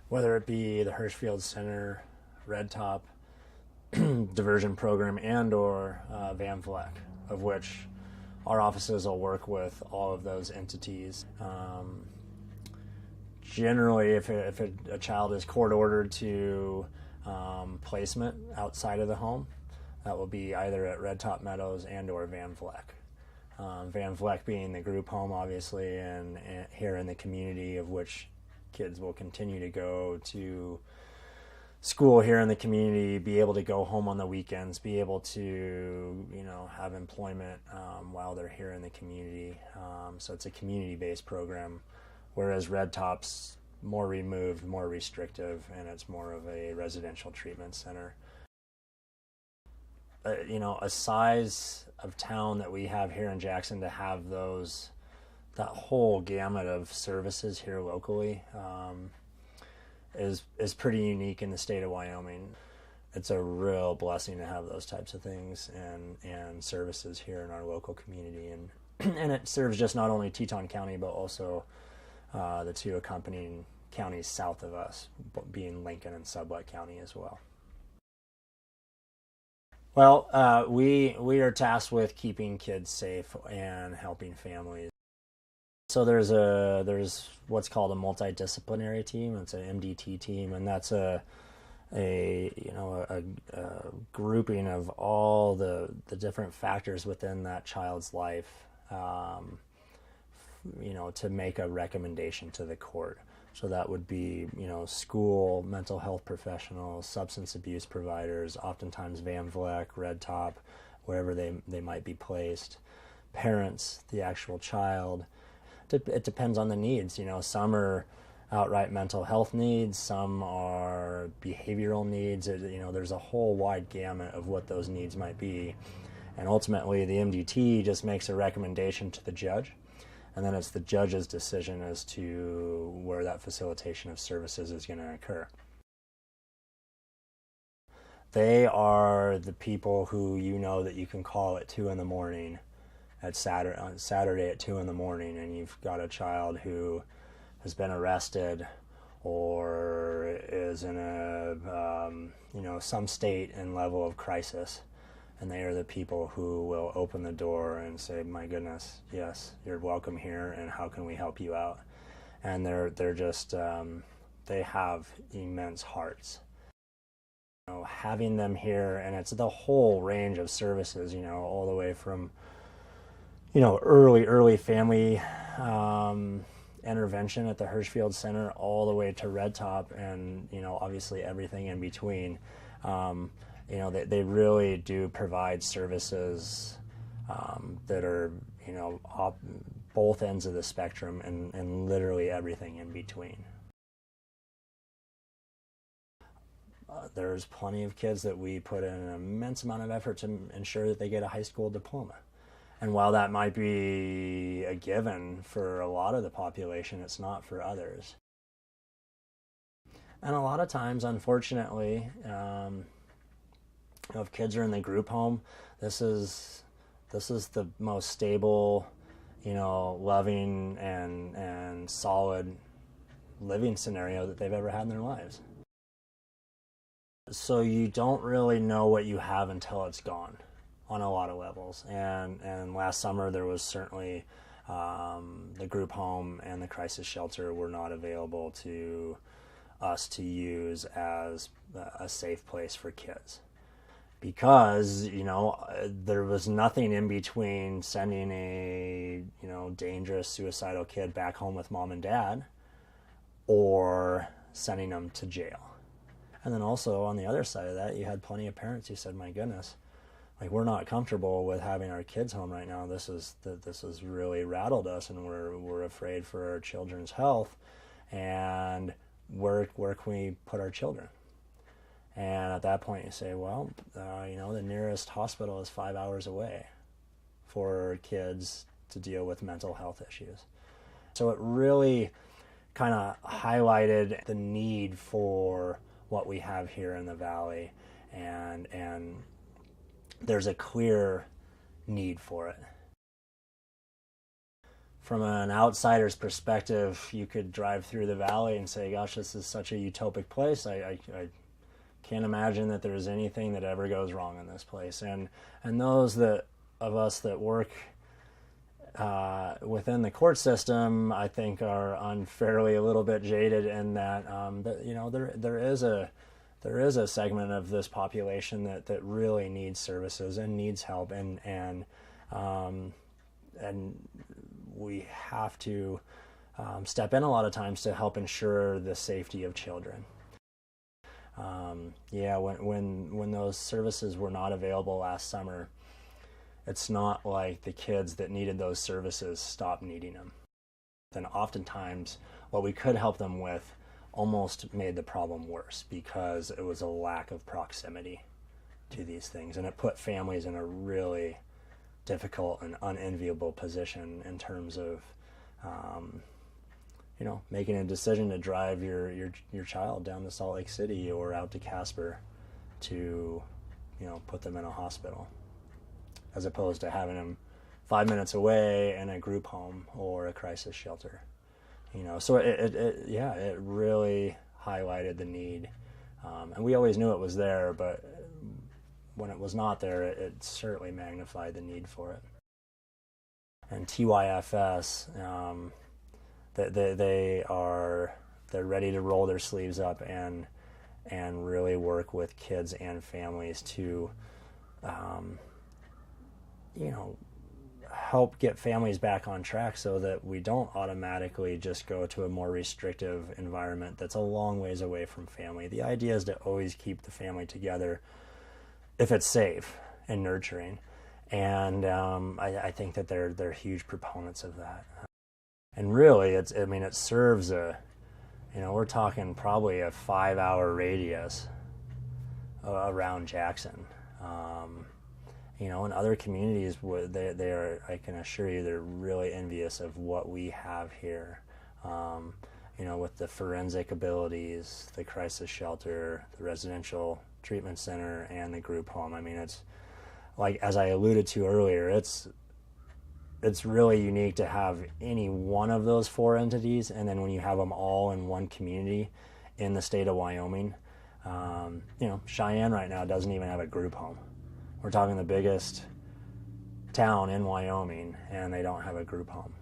whether it be the Hirschfield Center, Red Top, diversion program, and or Van Vleck, of which our offices will work with all of those entities. Generally, if a child is court ordered to placement outside of the home, that will be either at Red Top Meadows and or Van Vleck. Van Vleck being the group home, obviously, and here in the community, of which kids will continue to go to school here in the community, be able to go home on the weekends, be able to, have employment while they're here in the community. So it's a community-based program, whereas Red Top's more removed, more restrictive, and it's more of a residential treatment center. A size of town that we have here in Jackson, to have that whole gamut of services here locally is pretty unique in the state of Wyoming. It's a real blessing to have those types of things and services here in our local community, and it serves just not only Teton County but also the two accompanying counties south of us, being Lincoln and Sublette County as well. Well, we are tasked with keeping kids safe and helping families. So there's what's called a multidisciplinary team. It's an MDT team, and that's a grouping of all the different factors within that child's life, to make a recommendation to the court. So that would be, school, mental health professionals, substance abuse providers, oftentimes Van Vleck, Red Top, wherever they might be placed, parents, the actual child. It depends on the needs. Some are outright mental health needs, some are behavioral needs. There's a whole wide gamut of what those needs might be. And ultimately, the MDT just makes a recommendation to the judge, and then it's the judge's decision as to where that facilitation of services is going to occur. They are the people who that you can call at 2 a.m. on Saturday at 2 a.m, and you've got a child who has been arrested or is in some state and level of crisis. And they are the people who will open the door and say, "My goodness, yes, you're welcome here, and how can we help you out?" And they're just they have immense hearts. Having them here, and it's the whole range of services. All the way from early family intervention at the Hirschfield Center, all the way to Red Top, and obviously everything in between. They really do provide services that are, both ends of the spectrum and literally everything in between. There's plenty of kids that we put in an immense amount of effort to ensure that they get a high school diploma. And while that might be a given for a lot of the population, it's not for others. And a lot of times, unfortunately, if kids are in the group home, this is the most stable, loving and solid living scenario that they've ever had in their lives. So you don't really know what you have until it's gone on a lot of levels. And last summer there was certainly the group home and the crisis shelter were not available to us to use as a safe place for kids. Because, there was nothing in between sending a, dangerous suicidal kid back home with mom and dad or sending them to jail. And then also on the other side of that, you had plenty of parents who said, "My goodness, we're not comfortable with having our kids home right now. This has really rattled us, and we're afraid for our children's health. And where can we put our children?" And at that point you say, well, the nearest hospital is 5 hours away for kids to deal with mental health issues. So it really kind of highlighted the need for what we have here in the Valley, and there's a clear need for it. from an outsider's perspective, you could drive through the valley and say, gosh, this is such a utopic place. I can't imagine that there's anything that ever goes wrong in this place. And those of us that work within the court system, I think, are unfairly a little bit jaded in that, there is a segment of this population that really needs services and needs help, and we have to step in a lot of times to help ensure the safety of children. When those services were not available last summer, it's not like the kids that needed those services stopped needing them. And oftentimes, what we could help them with almost made the problem worse because it was a lack of proximity to these things, and it put families in a really difficult and unenviable position in terms of making a decision to drive your child down to Salt Lake City or out to Casper to put them in a hospital, as opposed to having them 5 minutes away in a group home or a crisis shelter. So it really highlighted the need, and we always knew it was there, but when it was not there, it certainly magnified the need for it. And TYFS, they're ready to roll their sleeves up and really work with kids and families to help get families back on track so that we don't automatically just go to a more restrictive environment that's a long ways away from family. The idea is to always keep the family together if it's safe and nurturing, and I think that they're huge proponents of that. And really, it serves we're talking probably a 5-hour radius around Jackson. In other communities, they are, I can assure you, they're really envious of what we have here. With the forensic abilities, the crisis shelter, the residential treatment center, and the group home. It's like, as I alluded to earlier, it's really unique to have any one of those 4 entities, and then when you have them all in one community in the state of Wyoming, Cheyenne right now doesn't even have a group home. We're talking the biggest town in Wyoming, and they don't have a group home.